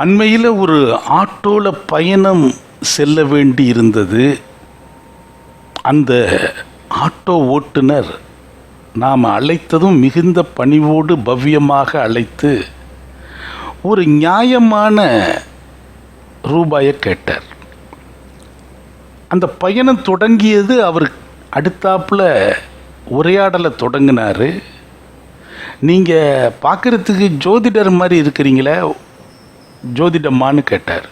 அண்மையில் ஒரு ஆட்டோவில் பயணம் செல்ல வேண்டி இருந்தது. அந்த ஆட்டோ ஓட்டுநர் நாம் அழைத்ததும் மிகுந்த பணிவோடு பவ்யமாக அழைத்து ஒரு நியாயமான ரூபாயை கேட்டார். அந்த பயணம் தொடங்கியது. அவர் அடுத்தாப்பில் உரையாடலை தொடங்கினார். நீங்கள் பார்க்குறதுக்கு ஜோதிடர் மாதிரி இருக்கிறீங்களே, ஜோதிடமானு கேட்டார்.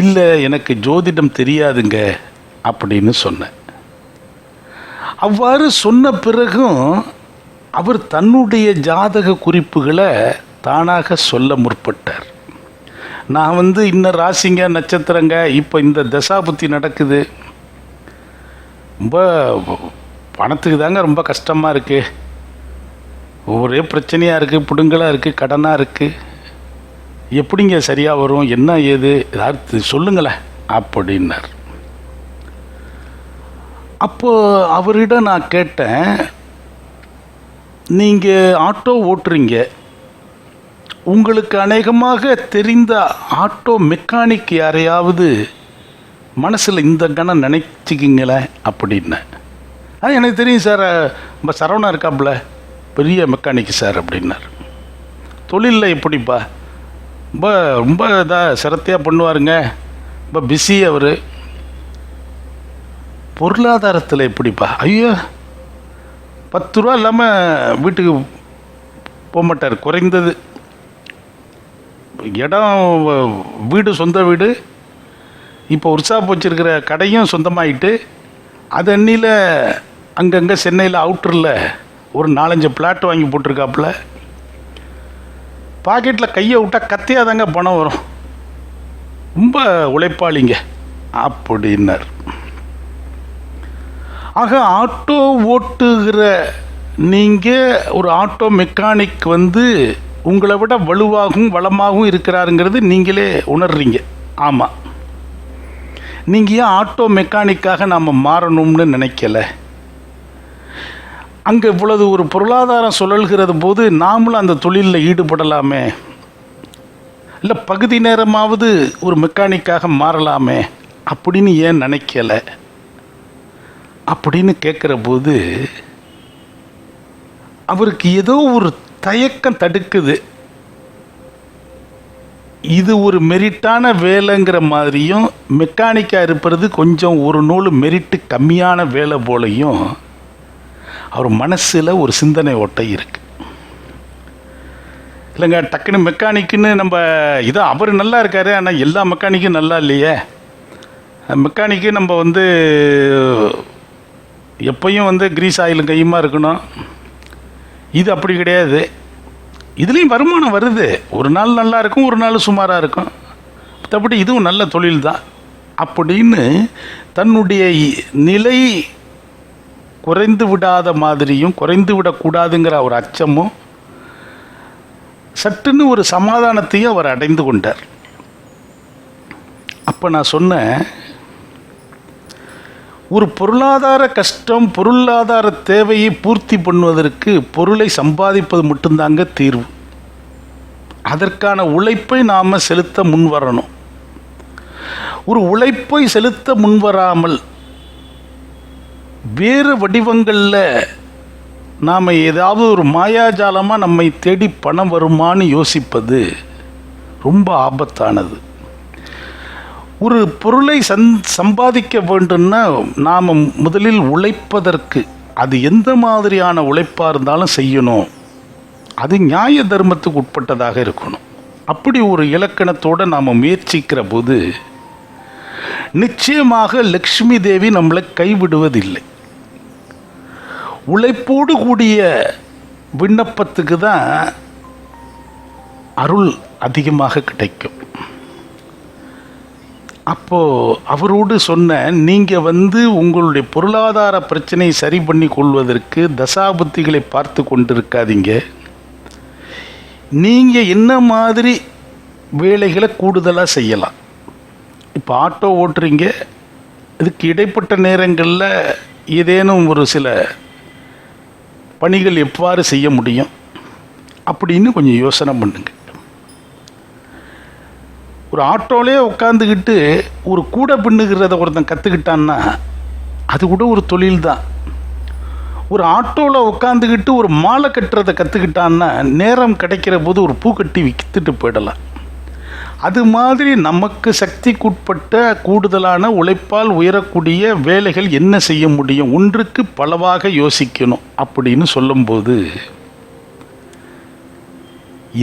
இல்லை, எனக்கு ஜோதிடம் தெரியாதுங்க அப்படின்னு சொன்னேன். அவ்வாறு சொன்ன பிறகும் அவர் தன்னுடைய ஜாதக குறிப்புகளை தானாக சொல்ல முற்பட்டார். நான் இன்ன ராசிங்க, நட்சத்திரங்க, இப்போ இந்த தசாபுத்தி நடக்குது, ரொம்ப பணத்துக்கு தாங்க ரொம்ப கஷ்டமாக இருக்குது, ஒரே பிரச்சனையாக இருக்குது, பிடுங்கலாக இருக்குது, கடனாக இருக்குது, எப்படிங்க சரியாக வரும், என்ன ஏது ஏதாவது சொல்லுங்களேன் அப்படின்னார். அப்போது அவரிடம் நான் கேட்டேன், நீங்கள் ஆட்டோ ஓட்டுறீங்க, உங்களுக்கு அநேகமாக தெரிந்த ஆட்டோ மெக்கானிக் யாரையாவது மனசில் இந்த கணம் நினைச்சிக்கிங்களேன் அப்படின்னேன். எனக்கு தெரியும் சார், நம்ம சரவணா இருக்காப்புல, பெரிய மெக்கானிக் சார் அப்படின்னார். தொழிலில் எப்படிப்பா? ரொம்ப இதாக சிரத்தையாக பண்ணுவாருங்க, ரொம்ப பிஸி அவர். பொருளாதாரத்தில் எப்படிப்பா? ஐயோ, 10 ரூபா இல்லாமல் வீட்டுக்கு போக மாட்டார். குறைந்தது இடம், வீடு, சொந்த வீடு, இப்போ உற்சாப் வச்சுருக்கிற கடையும் சொந்தமாகிட்டு, அது அன்னியில் அங்கங்கே சென்னையில் அவுட்டரில் ஒரு 4-5 பிளாட் வாங்கி போட்டிருக்காப்புல. பாக்கெட்டில் கையை விட்டால் கத்தியாக தாங்க பணம் வரும், ரொம்ப உழைப்பாளிங்க அப்படின்னார். ஆக ஆட்டோ ஓட்டுகிற நீங்கள் ஒரு ஆட்டோ மெக்கானிக் உங்களை விட வலுவாகவும் வளமாகவும் இருக்கிறாருங்கிறது நீங்களே உணர்றீங்க. ஆமாம், நீங்கள் ஏன் ஆட்டோ மெக்கானிக்காக நாம் மாறணும்னு நினைக்கல? அங்கே இவ்வளவு ஒரு பொருளாதாரம் சுழல்கிறது போது நாமளும் அந்த தொழிலில் ஈடுபடலாமே, இல்லை பகுதி நேரமாவது ஒரு மெக்கானிக்காக மாறலாமே அப்படின்னு ஏன் நினைக்கலை அப்படின்னு கேட்குற போது அவருக்கு ஏதோ ஒரு தயக்கம் தடுக்குது. இது ஒரு மெரிட்டான வேலைங்கிற மாதிரியும், மெக்கானிக்காக இருப்பது கொஞ்சம் ஒரு நூல் மெரிட்டு கம்மியான வேலை போலையும் அவர் மனசில் ஒரு சிந்தனை ஓட்டை இருக்குது. இல்லைங்க, டக்குன்னு மெக்கானிக்குன்னு நம்ம இதோ அவர் நல்லா இருக்காரு, ஆனால் எல்லா மெக்கானிக்கும் நல்லா இல்லையே. மெக்கானிக்கு நம்ம எப்பயும் கிரீஸ் ஆயிலும் கையுமா இருக்கணும். இது அப்படி கிடையாது. இதுலேயும் வருமானம் வருது, ஒரு நாள் நல்லா இருக்கும், ஒரு நாள் சுமாராக இருக்கும், மற்றபடி இதுவும் நல்ல தொழில் தான் அப்படின்னு தன்னுடைய நிலை குறைந்து விடாத மாதிரியும், குறைந்து விடக்கூடாதுங்கிற ஒரு அச்சமும், சட்டுன்னு ஒரு சமாதானத்தையும் அவர் அடைந்து கொண்டார். அப்போ நான் சொன்னேன், ஒரு பொருளாதார கஷ்டம், பொருளாதார தேவையை பூர்த்தி பண்ணுவதற்கு பொருளை சம்பாதிப்பது மட்டும்தாங்க தீர்வு. அதற்கான உழைப்பை நாம் செலுத்த முன்வரணும். ஒரு உழைப்பை செலுத்த முன்வராமல் வேறு வடிவங்களில் நாம் ஏதாவது ஒரு மாயாஜாலமாக நம்மை தேடி பணம் வருமானு யோசிப்பது ரொம்ப ஆபத்தானது. ஒரு பொருளை சம்பாதிக்க வேண்டும்னா நாம் முதலில் உழைப்பதற்கு, அது எந்த மாதிரியான உழைப்பாக இருந்தாலும் செய்யணும், அது நியாய தர்மத்துக்கு உட்பட்டதாக இருக்கணும். அப்படி ஒரு இலக்கணத்தோடு நாம் முயற்சிக்கிற போது நிச்சயமாக லக்ஷ்மி தேவி நம்மளை கைவிடுவதில்லை. உழைப்போடு கூடிய விண்ணப்பத்துக்கு தான் அருள் அதிகமாக கிடைக்கும். அப்போது அவரோடு சொன்ன, நீங்கள் உங்களுடைய பொருளாதார பிரச்சனையை சரி பண்ணி கொள்வதற்கு தசாபுத்திகளை பார்த்து கொண்டிருக்காதீங்க. நீங்கள் என்ன மாதிரி வேலைகளை கூடுதலாக செய்யலாம். இப்போ ஆட்டோ ஓட்டுறீங்க, இதுக்கு இடைப்பட்ட நேரங்களில் ஏதேனும் ஒரு சில பணிகள் எவ்வாறு செய்ய முடியும் அப்படின்னு கொஞ்சம் யோசனை பண்ணுங்க. ஒரு ஆட்டோலே உட்காந்துக்கிட்டு ஒரு கூடை பின்னுகிறத ஒருத்தன் கற்றுக்கிட்டான்னா அது கூட ஒரு தொழில் தான். ஒரு ஆட்டோவில் உட்காந்துக்கிட்டு ஒரு மாலை கட்டுறதை கற்றுக்கிட்டான்னா நேரம் கிடைக்கிற போது ஒரு பூ கட்டி விற்றுட்டு போயிடலாம். அது மாதிரி நமக்கு சக்திக்குட்பட்ட கூடுதலான உழைப்பால் உயரக்கூடிய வேலைகள் என்ன செய்ய முடியும், ஒன்றுக்கு பலவாக யோசிக்கணும் அப்படின்னு சொல்லும்போது,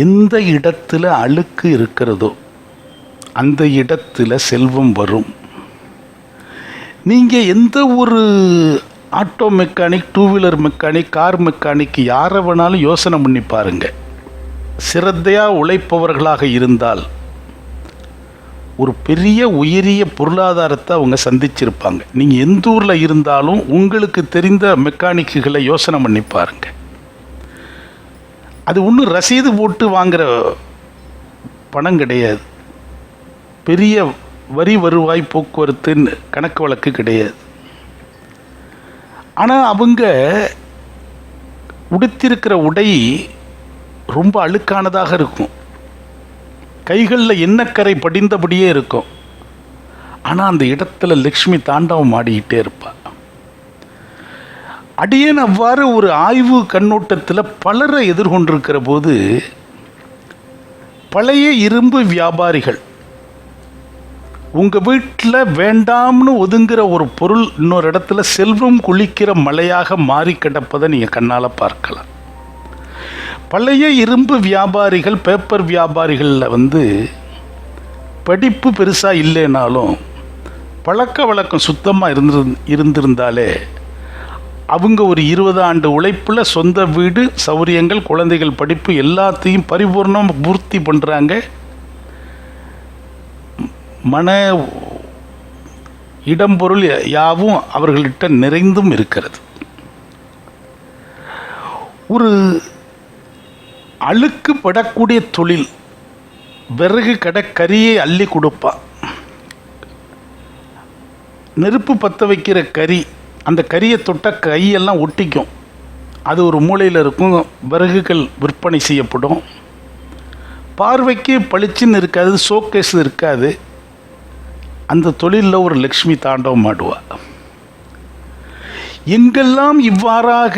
எந்த இடத்துல அழுக்கு இருக்கிறதோ அந்த இடத்துல செல்வம் வரும். நீங்கள் எந்த ஒரு auto mechanic, two wheeler mechanic, car mechanic யாரை வேணாலும் யோசனை பண்ணி பாருங்கள். சிரத்தையாக உழைப்பவர்களாக இருந்தால் ஒரு பெரிய உயரிய பொருளாதாரத்தை அவங்க சந்திச்சிருப்பாங்க. நீங்கள் எந்த ஊரில் இருந்தாலும் உங்களுக்கு தெரிந்த மெக்கானிக்குகளை யோசனை பண்ணி பாருங்க. அது ஒன்றும் ரசீது போட்டு வாங்குகிற பணம் கிடையாது. பெரிய வரி வருவாய் போக்குவரத்துன்னு கணக்கு வழக்கு கிடையாது. ஆனால் அவங்க உடுத்திருக்கிற உடை ரொம்ப அழுக்கானதாக இருக்கும். கைகளில் எண்ணக்கரை படிந்தபடியே இருக்கும். ஆனால் அந்த இடத்துல லக்ஷ்மி தாண்டவம் ஆடிக்கிட்டே இருப்பாள். அடியேன் அவ்வாறு ஒரு ஆய்வு கண்ணோட்டத்தில் பலரை எதிர்கொண்டிருக்கிற போது, பழைய இரும்பு வியாபாரிகள் உங்கள் வீட்டில் வேண்டாம்னு ஒதுங்குற ஒரு பொருள் இன்னொரு இடத்துல செல்வம் குளிக்கிற மலையாக மாறி கிடப்பதை நீங்கள் கண்ணால் பார்க்கலாம். பழைய இரும்பு வியாபாரிகள், பேப்பர் வியாபாரிகளில் படிப்பு பெருசாக இல்லைனாலும் பழக்க வழக்கம் சுத்தமாக இருந்திருந்தாலே அவங்க ஒரு 20 ஆண்டு உழைப்பில் சொந்த வீடு, சௌரியங்கள், குழந்தைகள் படிப்பு எல்லாத்தையும் பரிபூர்ணம் பூர்த்தி பண்ணுறாங்க. மன இடம்பொருள் யாவும் அவர்கள்கிட்ட நிறைந்தும் இருக்கிறது. ஒரு அழுக்கு படக்கூடிய தொழில், விறகு கடை கரியை அள்ளி கொடுப்பா. நெருப்பு பற்ற வைக்கிற கறி, அந்த கரியை தொட்ட கையெல்லாம் ஒட்டிக்கும். அது ஒரு மூலையில் இருக்கும். விறகுகள் விற்பனை செய்யப்படும். பார்வைக்கு பளிச்சுன்னு இருக்காது, ஷோகேஸ் இருக்காது. அந்த தொழிலில் ஒரு லக்ஷ்மி தாண்டவம் ஆடுவா. எங்கெல்லாம் இவ்வாறாக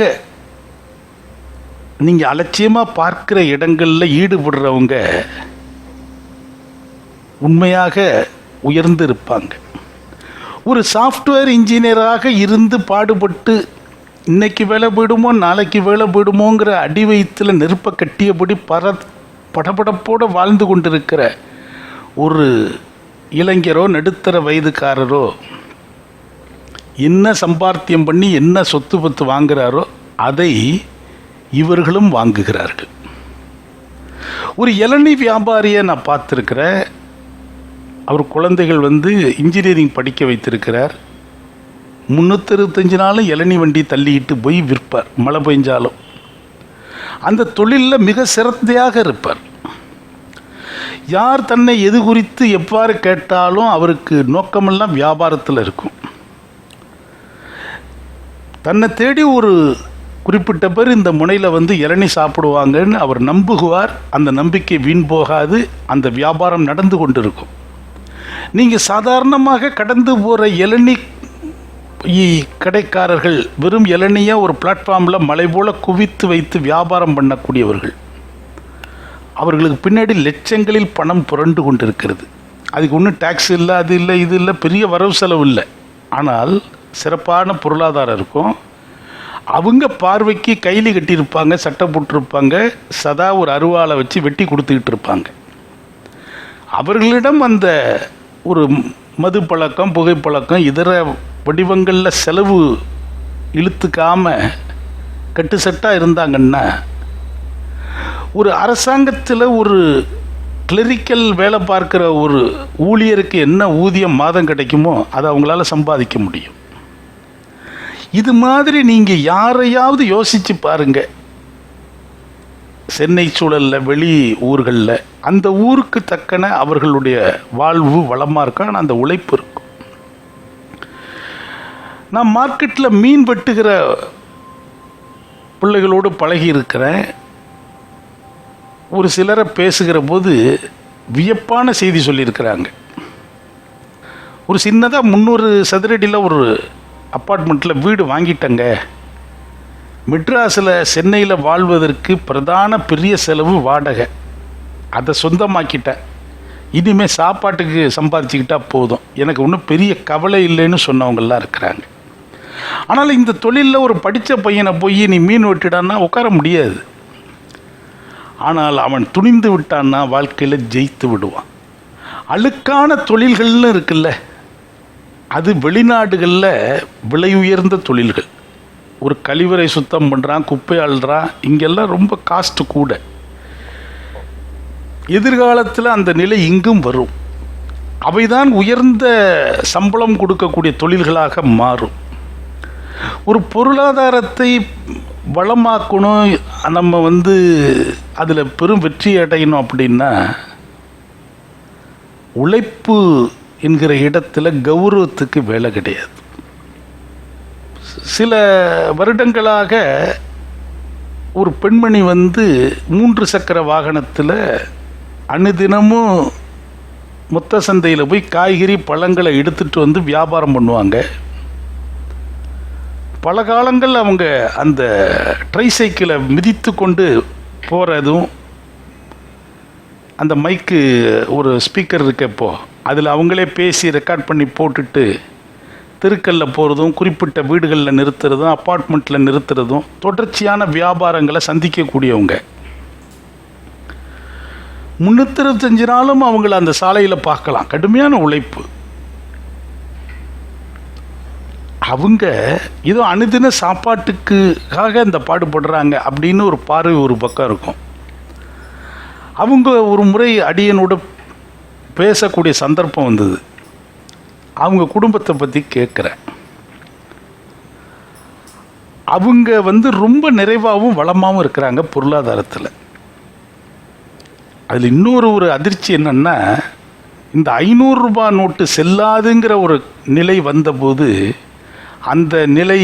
நீங்கள் அலட்சியமாக பார்க்குற இடங்களில் ஈடுபடுறவங்க உண்மையாக உயர்ந்து இருப்பாங்க. ஒரு சாஃப்ட்வேர் இன்ஜினியராக இருந்து பாடுபட்டு இன்னைக்கு வேலை போயிடுமோ நாளைக்கு வேலை போயிடுமோங்கிற அடி வயிற்றில் நெருப்பை கட்டியபடி படபடப்போடு வாழ்ந்து கொண்டிருக்கிற ஒரு இளைஞரோ நடுத்தர வயதுக்காரரோ என்ன சம்பாத்தியம் பண்ணி என்ன சொத்து பத்து வாங்குகிறாரோ அதை இவர்களும் வாங்குகிறார்கள். ஒரு இளநீ வியாபாரியை நான் பார்த்துருக்கிறேன். அவர் குழந்தைகள் இன்ஜினியரிங் படிக்க வைத்திருக்கிறார். 365 நாளும் இளநீ வண்டி தள்ளிக்கிட்டு போய் விற்பார், மழை பெஞ்சாலும். அந்த தொழிலில் மிக சிரத்தையாக இருப்பார். யார் தன்னை எது குறித்து எவ்வாறு கேட்டாலும் அவருக்கு நோக்கமெல்லாம் வியாபாரத்தில் இருக்கும். தன்னை தேடி ஒரு குறிப்பிட்ட பேர் இந்த முனையில் இளநீ சாப்பிடுவாங்கன்னு அவர் நம்புகுவார். அந்த நம்பிக்கை வீண் போகாது. அந்த வியாபாரம் நடந்து கொண்டு இருக்கும். நீங்கள் சாதாரணமாக கடந்து போகிற இளநீ கடைக்காரர்கள் வெறும் இளநியாக ஒரு பிளாட்ஃபார்மில் மலை போல் குவித்து வைத்து வியாபாரம் பண்ணக்கூடியவர்கள். அவர்களுக்கு பின்னாடி லட்சங்களில் பணம் புரண்டு கொண்டு இருக்கிறது. அதுக்கு ஒன்றும் டேக்ஸ் இல்லை, அது இல்லை, இது இல்லை, பெரிய வரவு செலவு இல்லை. ஆனால் சிறப்பான பொருளாதாரம் இருக்கும். அவங்க பார்வைக்கு கைலி கட்டியிருப்பாங்க, சட்டை போட்டிருப்பாங்க, சதா ஒரு அருவாளை வச்சு வெட்டி கொடுத்துக்கிட்டு இருப்பாங்க. அவர்களிடம் அந்த ஒரு மது பழக்கம், புகைப்பழக்கம், இதர வடிவங்களில் செலவு இழுத்துக்காமல் கட்டுசட்டாக இருந்தாங்கன்னா, ஒரு அரசாங்கத்தில் ஒரு கிளரிக்கல் வேலை பார்க்குற ஒரு ஊழியருக்கு என்ன ஊதியம் மாதம் கிடைக்குமோ அதை அவங்களால சம்பாதிக்க முடியும். இது மாதிரி நீங்கள் யாரையாவது யோசித்து பாருங்கள். சென்னை சூழலில், வெளி ஊர்களில், அந்த ஊருக்கு தக்கன அவர்களுடைய வாழ்வு வளமாக இருக்கும். ஆனால் அந்த உழைப்பு இருக்கும். நான் மார்க்கெட்டில் மீன் வெட்டுகிற பிள்ளைகளோடு பழகி இருக்கிறேன். ஒரு சிலரை பேசுகிற போது வியப்பான செய்தி சொல்லியிருக்கிறாங்க. ஒரு சின்னதாக 300 சதுரடியில் ஒரு அப்பார்ட்மெண்ட்டில் வீடு வாங்கிட்டங்க. மெட்ராஸில் சென்னையில் வாழ்வதற்கு பிரதான பெரிய செலவு வாடகை. அதை சொந்தமாக்கிட்டேன். இனிமேல் சாப்பாட்டுக்கு சம்பாதிச்சுக்கிட்டா போதும், எனக்கு ஒன்றும் பெரிய கவலை இல்லைன்னு சொன்னவங்கெல்லாம் இருக்கிறாங்க. ஆனால் இந்த தொழிலில் ஒரு படித்த பையனை போய் நீ மீன் வெட்டிடான்னா உட்கார முடியாது. ஆனால் அவன் துணிந்து விட்டான்னா வாழ்க்கையில் ஜெயித்து விடுவான். அழுக்கான தொழில்கள்னு இருக்குல்ல, அது வெளிநாடுகளில் விலை உயர்ந்த தொழில்கள். ஒரு கழிவறை சுத்தம் பண்ணுறான், குப்பை அள்ளுறான், இங்கெல்லாம் ரொம்ப காஸ்ட்டு கூட. எதிர்காலத்தில் அந்த நிலை இங்கும் வரும். அவைதான் உயர்ந்த சம்பளம் கொடுக்கக்கூடிய தொழில்களாக மாறும். ஒரு பொருளாதாரத்தை வளமாக்கணும், நம்ம அதில் பெரும் வெற்றி அடையணும் அப்படின்னா உழைப்பு என்கிற இடத்துல கௌரவத்துக்கு வேலை கிடையாது. சில வருடங்களாக ஒரு பெண்மணி 3 சக்கர வாகனத்தில் அனுதினமும் மொத்த சந்தையில் போய் காய்கறி பழங்களை எடுத்துகிட்டு வியாபாரம் பண்ணுவாங்க. பல காலங்கள் அவங்க அந்த ட்ரைசைக்கிளை மிதித்து கொண்டு போகிறதும், அந்த மைக்கு ஒரு ஸ்பீக்கர் இருக்கப்போ அதில் அவங்களே பேசி ரெக்கார்ட் பண்ணி போட்டுட்டு தெருக்களில் போகிறதும், குறிப்பிட்ட வீடுகளில் நிறுத்துறதும், அப்பார்ட்மெண்ட்டில் நிறுத்துறதும், தொடர்ச்சியான வியாபாரங்களை சந்திக்கக்கூடியவங்க. 365 நாளும் அவங்கள அந்த சாலையில் பார்க்கலாம். கடுமையான உழைப்பு. அவங்க ஏதோ அனுதின சாப்பாட்டுக்காக இந்த பாடுபடுறாங்க அப்படின்னு ஒரு பார்வை ஒரு பக்கம் இருக்கும். அவங்க ஒரு முறை அடியனோட பேசக்கூடிய சந்தர்ப்பம் வந்தது. அவங்க குடும்பத்தை பற்றி கேட்குறேன். அவங்க ரொம்ப நிறைவாகவும் வளமாகவும் இருக்கிறாங்க பொருளாதாரத்தில். அதில் இன்னொரு அதிர்ச்சி என்னென்னா, இந்த 500 ரூபாய் நோட்டு செல்லாதுங்கிற ஒரு நிலை வந்தபோது, அந்த நிலை,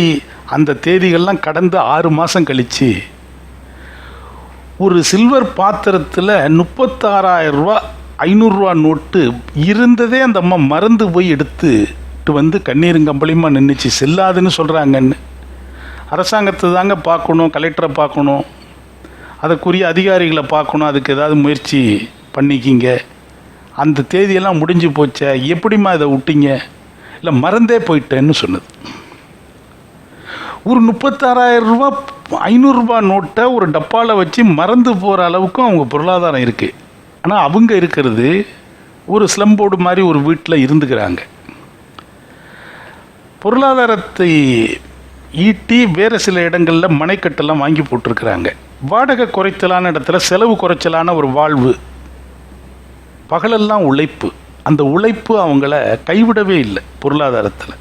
அந்த தேதிகள்லாம் கடந்து 6 மாதம் கழித்து ஒரு சில்வர் பாத்திரத்தில் 36,000 ரூபா 500 ரூபா நோட்டு இருந்ததே அந்த அம்மா மறந்து போய் எடுத்துட்டு கண்ணீருங்கம்பளியமாக நின்றுச்சு. செல்லாதுன்னு சொல்கிறாங்கன்னு. அரசாங்கத்தை தாங்க பார்க்கணும், கலெக்டரை பார்க்கணும், அதற்குரிய அதிகாரிகளை பார்க்கணும், அதுக்கு ஏதாவது முயற்சி பண்ணிக்கிங்க. அந்த தேதியெல்லாம் முடிஞ்சு போச்சே, எப்படிம்மா இதை விட்டீங்க? இல்லை மறந்தே போயிட்டேன்னு சொன்னது. ஒரு 36,000 ரூபா 500 ரூபா நோட்டை ஒரு டப்பாவில் வச்சு மறந்து போகிற அளவுக்கும் அவங்க பொருளாதாரம் இருக்குது. ஆனால் அவங்க இருக்கிறது ஒரு ஸ்லம்போர்டு மாதிரி ஒரு வீட்டில் இருந்துக்கிறாங்க. பொருளாதாரத்தை ஈட்டி வேறு சில இடங்களில் மனைக்கட்டெல்லாம் வாங்கி போட்டிருக்கிறாங்க. வாடகை குறைச்சலான இடத்துல செலவு குறைச்சலான ஒரு வாழ்வு. பகலெல்லாம் உழைப்பு. அந்த உழைப்பு அவங்கள கைவிடவே இல்லை. பொருளாதாரத்தில்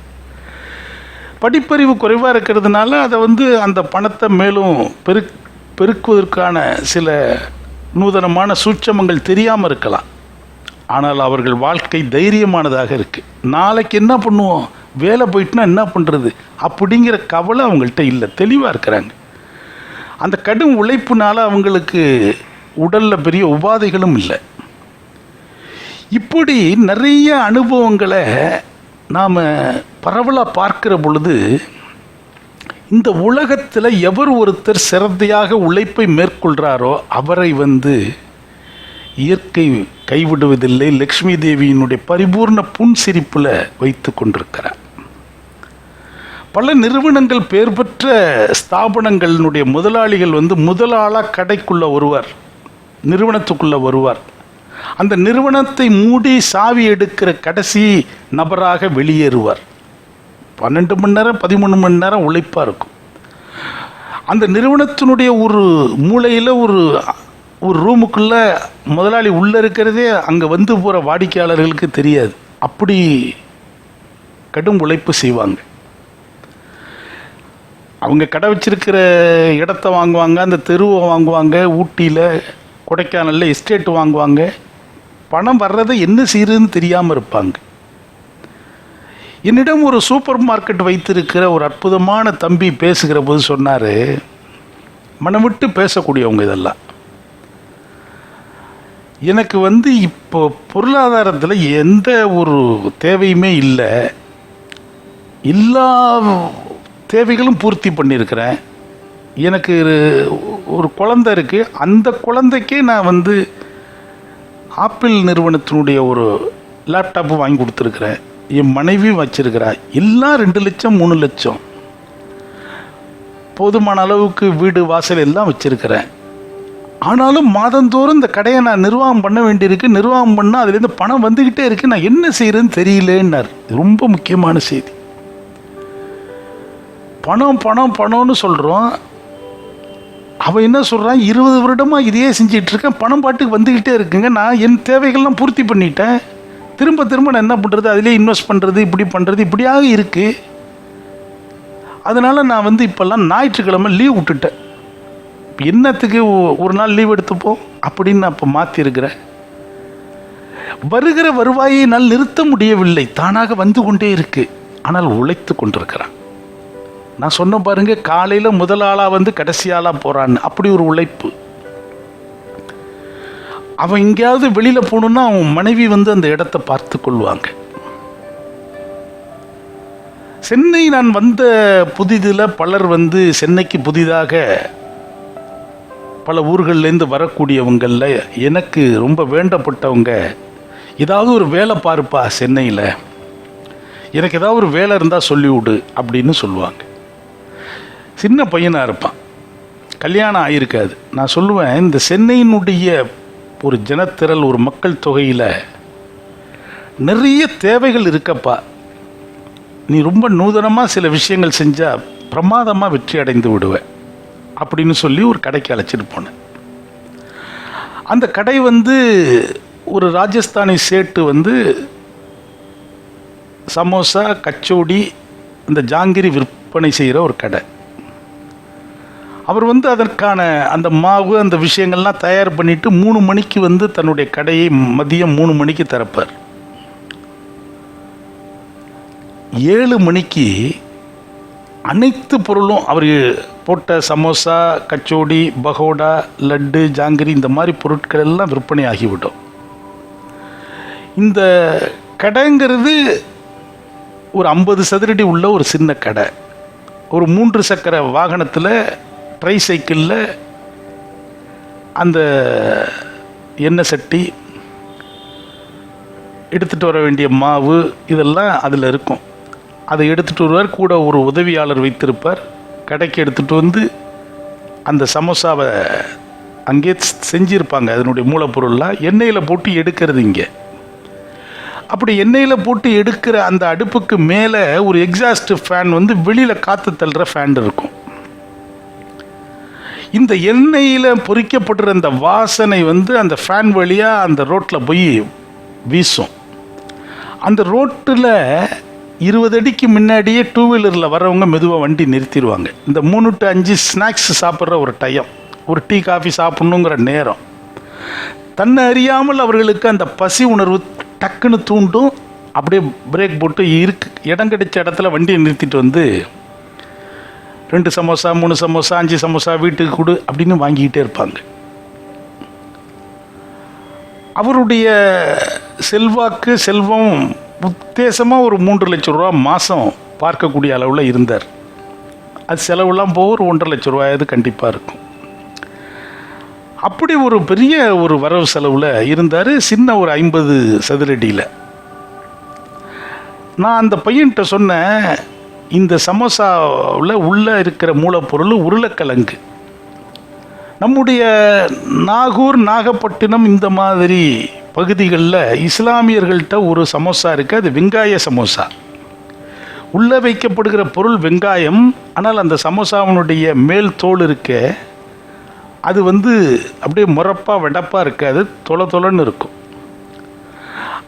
படிப்பறிவு குறைவாக இருக்கிறதுனால அதை அந்த பணத்தை மேலும் பெருக்குவதற்கான சில நூதனமான சூட்சமங்கள் தெரியாமல் இருக்கலாம். ஆனால் அவர்கள் வாழ்க்கை தைரியமானதாக இருக்குது. நாளைக்கு என்ன பண்ணுவோம், வேலை போயிட்டுனா என்ன பண்ணுறது அப்படிங்கிற கவலை அவங்கள்ட்ட இல்லை. தெளிவாக இருக்கிறாங்க. அந்த கடும் உழைப்புனால அவங்களுக்கு உடலில் பெரிய உபாதைகளும் இல்லை. இப்படி நிறைய அனுபவங்களை நாம் பரவலாக பார்க்கிற பொழுது, இந்த உலகத்தில் எவர் ஒருத்தர் சிரத்தையாக உழைப்பை மேற்கொள்கிறாரோ அவரை இயற்கை கைவிடுவதில்லை. லக்ஷ்மி தேவியினுடைய பரிபூர்ண புன்சிரிப்பில் வைத்து கொண்டிருக்கிறார். பல நிறுவனங்கள், பேர் பெற்ற ஸ்தாபனங்களினுடைய முதலாளிகள் முதலாளாக கடைக்குள்ளே வருவார், நிறுவனத்துக்குள்ளே வருவார். அந்த நிறுவனத்தை மூடி சாவி எடுக்கிற கடைசி நபராக வெளியேறுவார். 12 மணி நேரம் 13 மணி நேரம் உழைப்பாக இருக்கும். அந்த நிறுவனத்தினுடைய ஒரு மூலையில் ஒரு ரூமுக்குள்ளே முதலாளி உள்ளே இருக்கிறதே அங்கே போகிற வாடிக்கையாளர்களுக்கு தெரியாது. அப்படி கடும் உழைப்பு செய்வாங்க. அவங்க கடை வச்சிருக்கிற இடத்த வாங்குவாங்க, அந்த தெருவை வாங்குவாங்க, ஊட்டியில் கொடைக்கானலில் எஸ்டேட் வாங்குவாங்க. பணம் வர்றதை என்ன செய்யறதுன்னு தெரியாமல் இருப்பாங்க. என்னிடம் ஒரு சூப்பர் மார்க்கெட் வைத்திருக்கிற ஒரு அற்புதமான தம்பி பேசுகிற போது சொன்னார், மனம் விட்டு பேசக்கூடியவங்க இதெல்லாம். எனக்கு வந்து இப்போ பொருளாதாரத்தில் எந்த ஒரு தேவையுமே இல்லை, எல்லா தேவைகளும் பூர்த்தி பண்ணியிருக்கிறேன். எனக்கு ஒரு குழந்தை இருக்குது, அந்த குழந்தைக்கே நான் வந்து ஆப்பிள் நிறுவனத்தினுடைய ஒரு லேப்டாப்பு வாங்கி கொடுத்துருக்குறேன். என் மனைவி வச்சிருக்கிறா, எல்லாம் 2 லட்சம் 3 லட்சம், போதுமான அளவுக்கு வீடு வாசல் எல்லாம் வச்சிருக்கிறேன். ஆனாலும் மாதந்தோறும் இந்த கடையை நான் நிர்வாகம் பண்ண வேண்டியிருக்கு. நிர்வாகம் பண்ணால் அதுலேருந்து பணம் வந்துக்கிட்டே இருக்கு, நான் என்ன செய்கிறேன்னு தெரியலேன்னார். ரொம்ப முக்கியமான செய்தி. பணம் பணம் பணம்னு சொல்கிறோம், அவன் என்ன சொல்கிறான், 20 வருடமாக இதையே செஞ்சிட்ருக்கேன், பணம் பாட்டுக்கு வந்துக்கிட்டே இருக்குங்க, நான் என் தேவைகள்லாம் பூர்த்தி பண்ணிட்டேன், திரும்ப திரும்ப நான் என்ன பண்ணுறது, அதிலே இன்வெஸ்ட் பண்ணுறது, இப்படி பண்ணுறது, இப்படியாக இருக்குது. அதனால் நான் வந்து இப்போல்லாம் ஞாயிற்றுக்கிழமை லீவ் விட்டுட்டேன். என்னத்துக்கு ஒரு நாள் லீவ் எடுத்துப்போம் அப்படின்னு நான் இப்போ மாற்றிருக்கிறேன். வருகிற வருவாயை நான் நிறுத்த முடியவில்லை, தானாக வந்து கொண்டே இருக்கு, ஆனால் உழைத்து கொண்டிருக்கிறான். நான் சொன்ன பாருங்க, காலையில் முதல் ஆளாக வந்து கடைசி ஆளாக போகிறான்னு, அப்படி ஒரு உழைப்பு. அவன் எங்கேயாவது வெளியில் போகணுன்னா அவன் மனைவி வந்து அந்த இடத்த பார்த்து கொள்வாங்க. சென்னை நான் வந்த புதிதில் பலர் வந்து சென்னைக்கு புதிதாக பல ஊர்கள்லேருந்து வரக்கூடியவங்களில் எனக்கு ரொம்ப வேண்டப்பட்டவங்க, ஏதாவது ஒரு வேலை பாருப்பா சென்னையில், எனக்கு ஏதாவது ஒரு வேலை இருந்தால் சொல்லிவிடு அப்படின்னு சொல்லுவாங்க. சின்ன பையனாக இருப்பான், கல்யாணம் ஆகியிருக்காது. நான் சொல்லுவேன், இந்த சென்னையினுடைய ஒரு ஜனத்திரள், ஒரு மக்கள் தொகையில் நிறைய தேவைகள் இருக்கப்பா, நீ ரொம்ப நூதனமாக சில விஷயங்கள் செஞ்சால் பிரமாதமாக வெற்றி அடைந்து விடுவேன் அப்படின்னு சொல்லி ஒரு கடைக்கு அழைச்சிட்டு போனேன். அந்த கடை வந்து ஒரு ராஜஸ்தானி சேட்டு வந்து சமோசா, கச்சோடி, இந்த ஜாங்கிரி விற்பனை செய்கிற ஒரு கடை. அவர் வந்து அதற்கான அந்த மாவு, அந்த விஷயங்கள்லாம் தயார் பண்ணிவிட்டு 3 மணிக்கு வந்து தன்னுடைய கடையை மதியம் 3 மணிக்கு திறப்பார். 7 மணிக்கு அனைத்து பொருளும் அவர் போட்ட சமோசா, கச்சோடி, பகோடா, லட்டு, ஜாங்கிரி இந்த மாதிரி பொருட்கள் எல்லாம் விற்பனை ஆகிவிடும். இந்த கடைங்கிறது ஒரு 50 சதுரடி உள்ள ஒரு சின்ன கடை. ஒரு 3 சக்கர வாகனத்தில், ட்ரை சைக்கிளில் அந்த எண்ணெய் சட்டி, எடுத்துகிட்டு வர வேண்டிய மாவு இதெல்லாம் அதில் இருக்கும். அதை எடுத்துகிட்டு வருவார், கூட ஒரு உதவியாளர் வைத்திருப்பார். கடைக்கு எடுத்துகிட்டு வந்து அந்த சமோசாவை அங்கே செஞ்சுருப்பாங்க, அதனுடைய மூலப்பொருள்லாம் எண்ணெயில் போட்டு எடுக்கிறது. இங்கே அப்படி எண்ணெயில் போட்டு எடுக்கிற அந்த அடுப்புக்கு மேலே ஒரு எக்ஸாஸ்ட் ஃபேன் வந்து வெளியில் காற்று தள்ளுற ஃபேன் இருக்கும். இந்த எண்ணெயில் பொரிக்கப்படுற அந்த வாசனை வந்து அந்த ஃபேன் வழியாக அந்த ரோட்டில் போய் வீசும். அந்த ரோட்டில் 20 அடிக்கு முன்னாடியே 2 வீலரில் வரவங்க மெதுவாக வண்டி நிறுத்திடுவாங்க. இந்த 3 to 5 ஸ்நாக்ஸ் சாப்பிட்ற ஒரு டைம், ஒரு டீ காஃபி சாப்பிட்ணுங்கிற நேரம், தன்னை அறியாமல் அவர்களுக்கு அந்த பசி உணர்வு டக்குன்னு தூண்டும். அப்படியே பிரேக் போட்டு இடம் கிடைச்ச இடத்துல வண்டியை நிறுத்திட்டு வந்து 2 சமோசா, 3 சமோசா, 5 சமோசா வீட்டுக்கு கொடு அப்படின்னு வாங்கிக்கிட்டே இருப்பாங்க. அவருடைய செல்வாக்கு, செல்வம் உத்தேசமாக ஒரு 3 லட்சம் ரூபா மாதம் பார்க்கக்கூடிய அளவில் இருந்தார். அது செலவுலாம் போக ஒரு 1.5 லட்சம் ரூபாயாவது கண்டிப்பாக இருக்கும். அப்படி ஒரு பெரிய ஒரு வரவு செலவில் இருந்தார், சின்ன ஒரு 50 சதுரடியில். நான் அந்த பையன்கிட்ட சொன்னேன், இந்த சமோசாவில் உள்ளே இருக்கிற மூலப்பொருள் உருளைக்கிழங்கு. நம்முடைய நாகூர், நாகப்பட்டினம் இந்த மாதிரி பகுதிகளில் இஸ்லாமியர்கள்ட்ட ஒரு சமோசா இருக்குது, அது வெங்காய சமோசா. உள்ளே வைக்கப்படுகிற பொருள் வெங்காயம், ஆனால் அந்த சமோசாவினுடைய மேல் தோல் இருக்க அது வந்து அப்படியே முறப்பாக வெடப்பாக இருக்காது, தொலை தொலைன்னு இருக்கும்.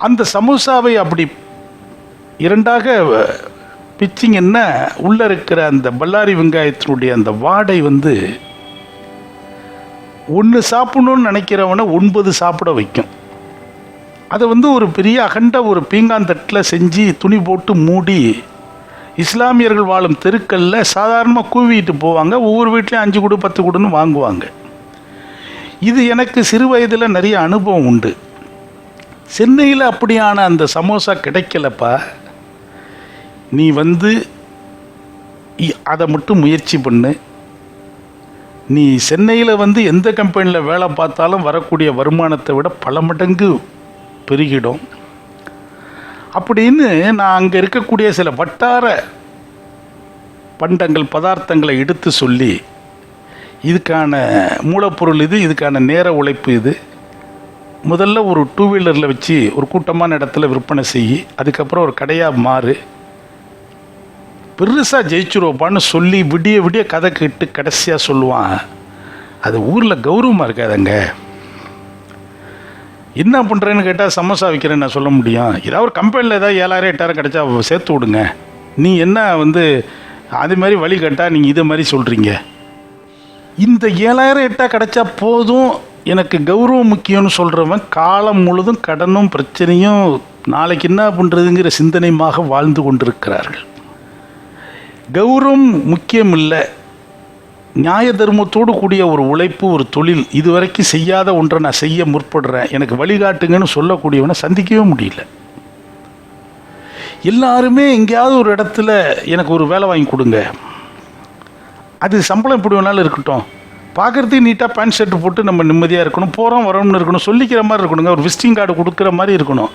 அந்த சமோசாவை அப்படி 2ஆக பிச்சிங்கன்னா உள்ளே இருக்கிற அந்த பல்லாரி வெங்காயத்தினுடைய அந்த வாடை வந்து 1 சாப்பிடணுன்னு நினைக்கிறவனை 9 சாப்பிட வைக்கும். அதை வந்து ஒரு பெரிய அகண்ட ஒரு பீங்காந்தட்டில் செஞ்சு துணி போட்டு மூடி இஸ்லாமியர்கள் வாழும் தெருக்களில் சாதாரணமாக கூவிட்டு போவாங்க. ஒவ்வொரு வீட்லேயும் 5 கொடு 10 கொடுன்னு வாங்குவாங்க. இது எனக்கு சிறு வயதில் நிறைய அனுபவம் உண்டு. சென்னையில் அப்படியான அந்த சமோசா கிடைக்கலப்பா, நீ அதை மட்டும் முயற்சி பண்ணு. நீ சென்னையில் எந்த கம்பெனியில் வேலை பார்த்தாலும் வரக்கூடிய வருமானத்தை விட பல மடங்கு பெருகிடும் அப்படின்னு நான் அங்கே இருக்கக்கூடிய சில வட்டார பண்டங்கள் பதார்த்தங்களை எடுத்து சொல்லி, இதுக்கான மூலப்பொருள் இது, இதுக்கான நேர உழைப்பு இது, முதல்ல ஒரு 2 வீலரில் வச்சு ஒரு கூட்டமான இடத்துல விற்பனை செய்யி, அதுக்கப்புறம் ஒரு கடையாக மாறு, பெருசாக ஜெயிச்சுருவான்னு சொல்லி விடிய விடிய கதை கேட்டு கடைசியாக சொல்லுவான், அது ஊரில் கௌரவமாக இருக்காதுங்க. என்ன பண்ணுறேன்னு கேட்டால் சமோசா விற்கிறேன்னு நான் சொல்ல முடியும். ஏதாவது ஒரு கம்பெனியில் ஏதாவது 7,000 8,000 கிடைச்சா சேர்த்து விடுங்க. நீ என்ன அது மாதிரி வழி கேட்டால் நீங்கள் இது மாதிரி சொல்கிறீங்க. இந்த 7,000 8,000 கிடைச்சா போதும், எனக்கு கௌரவம் முக்கியம்னு சொல்கிறவன் காலம் முழுதும் கடனும் பிரச்சனையும் நாளைக்கு என்ன பண்ணுறதுங்கிற சிந்தனையாக வாழ்ந்து கொண்டிருக்கிறார்கள். கௌரவம் முக்கியம் இல்லை, நியாய தர்மத்தோடு கூடிய ஒரு உழைப்பு, ஒரு தொழில், இதுவரைக்கும் செய்யாத ஒன்றை நான் செய்ய முற்படுறேன், எனக்கு வழிகாட்டுங்கன்னு சொல்லக்கூடியவனை சந்திக்கவே முடியல. எல்லாருமே எங்கேயாவது ஒரு இடத்துல எனக்கு ஒரு வேலை வாங்கி கொடுங்க, அது சம்பளம் எப்படி வேணாலும் இருக்கட்டும், பார்க்குறதுக்கு நீட்டாக பேண்ட் ஷர்ட் போட்டு நம்ம நிம்மதியாக இருக்கணும், போகிறோம் வரோம்னு இருக்கணும், சொல்லிக்கிற மாதிரி இருக்கணுங்க, ஒரு விசிட்டிங் கார்டு கொடுக்குற மாதிரி இருக்கணும்.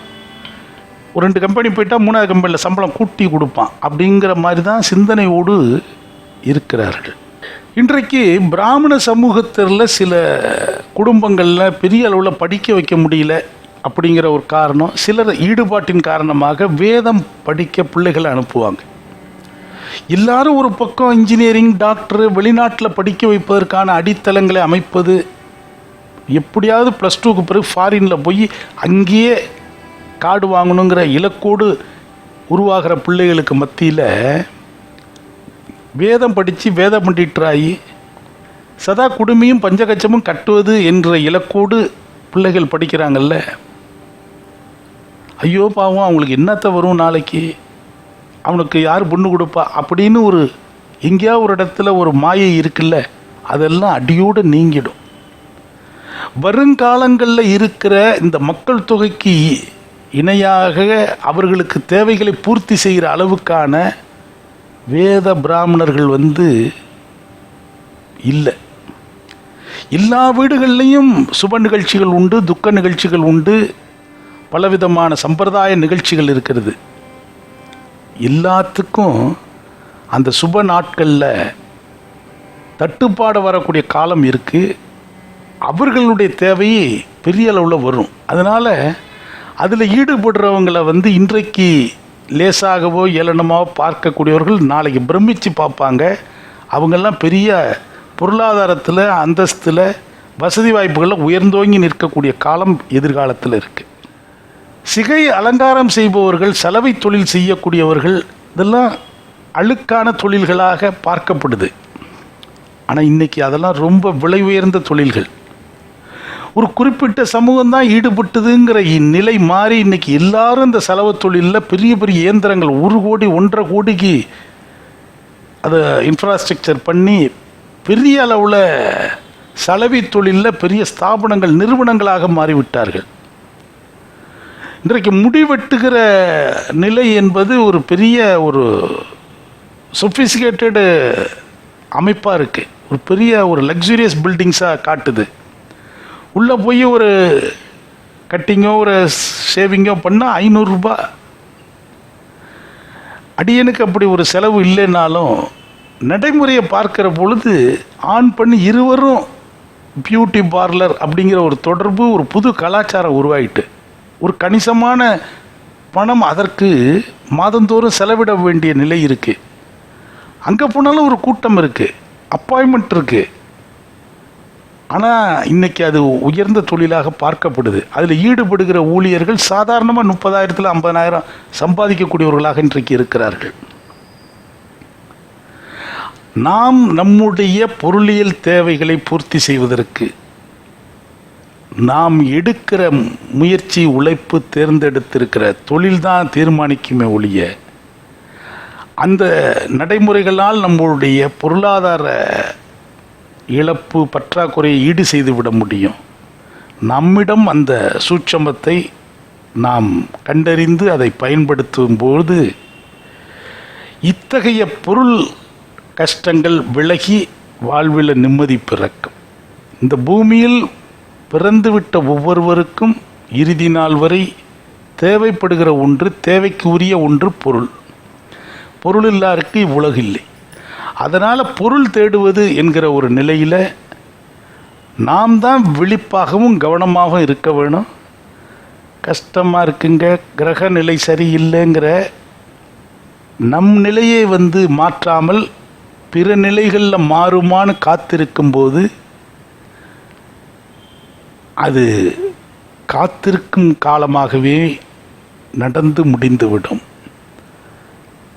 ஒரு 2 கம்பெனி போயிட்டால் 3வது கம்பெனியில் சம்பளம் கூட்டி கொடுப்பான் அப்படிங்கிற மாதிரி தான் சிந்தனையோடு இருக்கிறார்கள். இன்றைக்கு பிராமண சமூகத்தில் சில குடும்பங்களில் பெரிய அளவில் படிக்க வைக்க முடியல அப்படிங்கிற ஒரு காரணம், சிலர் ஈடுபாட்டின் காரணமாக வேதம் படிக்க பிள்ளைகளை அனுப்புவாங்க. எல்லாரும் ஒரு பக்கம் இன்ஜினியரிங் டாக்டர் வெளிநாட்டில் படிக்க வைப்பதற்கான அடித்தளங்களை அமைப்பது, எப்படியாவது +2க்கு பிறகு ஃபாரினில் போய் அங்கேயே கார்டு வாங்கணுங்கிற இலக்கோடு உருவாகிற பிள்ளைகளுக்கு மத்தியில் வேதம் படித்து வேத பண்டிட்டராகி சதா குடுமியும் பஞ்சகச்சமும் கட்டுவது என்ற இலக்கோடு பிள்ளைகள் படிக்கிறாங்கல்ல, ஐயோ பாவம் அவங்களுக்கு என்னத்தை வரும் நாளைக்கு, அவனுக்கு யார் பொண்ணு கொடுப்பா அப்படின்னு ஒரு எங்கேயாவது ஒரு இடத்துல ஒரு மாயை இருக்குல்ல, அதெல்லாம் அடியோடு நீங்கிடும். வருங்காலங்களில் இருக்கிற இந்த மக்கள் தொகைக்கு இணையாக அவர்களுக்கு தேவைகளை பூர்த்தி செய்கிற அளவுக்கான வேத பிராமணர்கள் இல்லை. எல்லா வீடுகள்லேயும் சுப நிகழ்ச்சிகள் உண்டு, துக்க நிகழ்ச்சிகள் உண்டு, பலவிதமான சம்பிரதாய நிகழ்ச்சிகள் இருக்கிறது. எல்லாத்துக்கும் அந்த சுப நாட்களில் தட்டுப்பாடு வரக்கூடிய காலம் இருக்குது. அவர்களுடைய தேவை பெரிய அளவில் வரும். அதனால் அதில் ஈடுபடுறவங்களை இன்றைக்கு லேசாகவோ ஏளனமாகவோ பார்க்கக்கூடியவர்கள் நாளைக்கு பிரமிச்சு பார்ப்பாங்க. அவங்கெல்லாம் பெரிய பொருளாதாரத்தில் அந்தஸ்தில் வசதி வாய்ப்புகளில் உயர்ந்தோங்கி நிற்கக்கூடிய காலம் எதிர்காலத்தில் இருக்குது. சிகை அலங்காரம் செய்பவர்கள், சலவை தொழில் செய்யக்கூடியவர்கள், இதெல்லாம் அழுக்கான தொழில்களாக பார்க்கப்படுது. ஆனால் இன்றைக்கி அதெல்லாம் ரொம்ப விலை உயர்ந்த தொழில்கள். ஒரு குறிப்பிட்ட சமூகம் தான் ஈடுபட்டதுங்கிற நிலை மாறி இன்றைக்கி எல்லாரும் இந்த செலவு தொழிலில் பெரிய பெரிய இயந்திரங்கள் 1 கோடி 1.5 கோடிக்கு அதை இன்ஃப்ராஸ்ட்ரக்சர் பண்ணி பெரிய அளவில் சலவை தொழிலில் பெரிய ஸ்தாபனங்கள் நிறுவனங்களாக மாறிவிட்டார்கள். இன்றைக்கு முடிவெட்டுகிற நிலை என்பது ஒரு பெரிய ஒரு சொஃபிஸ்டிகேட்டடு அமைப்பாக இருக்குது. ஒரு பெரிய ஒரு லக்ஸூரியஸ் பில்டிங்ஸாக காட்டுது. உள்ளே போய் ஒரு கட்டிங்கோ ஒரு ஷேவிங்கோ பண்ணால் 500 ரூபாய். அடியனுக்கு அப்படி ஒரு செலவு இல்லைன்னாலும் நடைமுறையை பார்க்குற பொழுது ஆண் பெண் இருவரும் பியூட்டி பார்லர் அப்படிங்கிற ஒரு தொடர்பு, ஒரு புது கலாச்சாரம் உருவாயிட்டு ஒரு கணிசமான பணம் அதற்கு மாதந்தோறும் செலவிட வேண்டிய நிலை இருக்குது. அங்கே போனாலும் ஒரு கூட்டம் இருக்குது, அப்பாயின்மெண்ட் இருக்குது. ஆனால் இன்றைக்கி அது உயர்ந்த தொழிலாக பார்க்கப்படுது. அதில் ஈடுபடுகிற ஊழியர்கள் சாதாரணமாக 30,000 50,000 சம்பாதிக்கக்கூடியவர்களாக இன்றைக்கு இருக்கிறார்கள். நாம் நம்முடைய பொருளியல் தேவைகளை பூர்த்தி செய்வதற்கு நாம் எடுக்கிற முயற்சி, உழைப்பு, தேர்ந்தெடுத்திருக்கிற தொழில்தான் தீர்மானிக்குமே ஒழிய அந்த நடைமுறைகளால் நம்மளுடைய பொருளாதார இழப்பு பற்றாக்குறையை ஈடு செய்துவிட முடியும். நம்மிடம் அந்த சூட்சமத்தை நாம் கண்டறிந்து அதை பயன்படுத்தும் போது இத்தகைய பொருள் கஷ்டங்கள் விலகி வாழ்வில் நிம்மதி பிறக்கும். இந்த பூமியில் பிறந்துவிட்ட ஒவ்வொருவருக்கும் இறுதி நாள் வரை தேவைப்படுகிற ஒன்று, தேவைக்கு உரிய ஒன்று பொருள். பொருள் இல்லாருக்கு இவ்வுலகு இல்லை. அதனால் பொருள் தேடுவது என்கிற ஒரு நிலையில் நாம் தான் விழிப்பாகவும் கவனமாகவும் இருக்க வேணும். கஷ்டமாக இருக்குங்க, கிரக நிலை சரியில்லைங்கிற நம் நிலையை மாற்றாமல் பிற நிலைகளில் மாறுமான்னு காத்திருக்கும்போது அது காத்திருக்கும் காலமாகவே நடந்து முடிந்துவிடும்.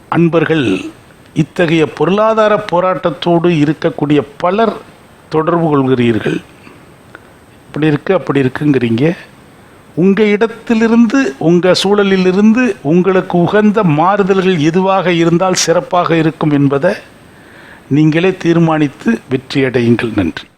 அன்பர்கள் இத்தகைய பொருளாதார போராட்டத்தோடு இருக்கக்கூடிய பலர் தொடர்பு கொள்கிறீர்கள். இப்படி இருக்கு அப்படி இருக்குங்கிறீங்க. உங்கள் இடத்திலிருந்து, உங்கள் சூழலிலிருந்து உங்களுக்கு உகந்த மாறுதல்கள் எதுவாக இருந்தால் சிறப்பாக இருக்கும் என்பதை நீங்களே தீர்மானித்து வெற்றியடையுங்கள். நன்றி.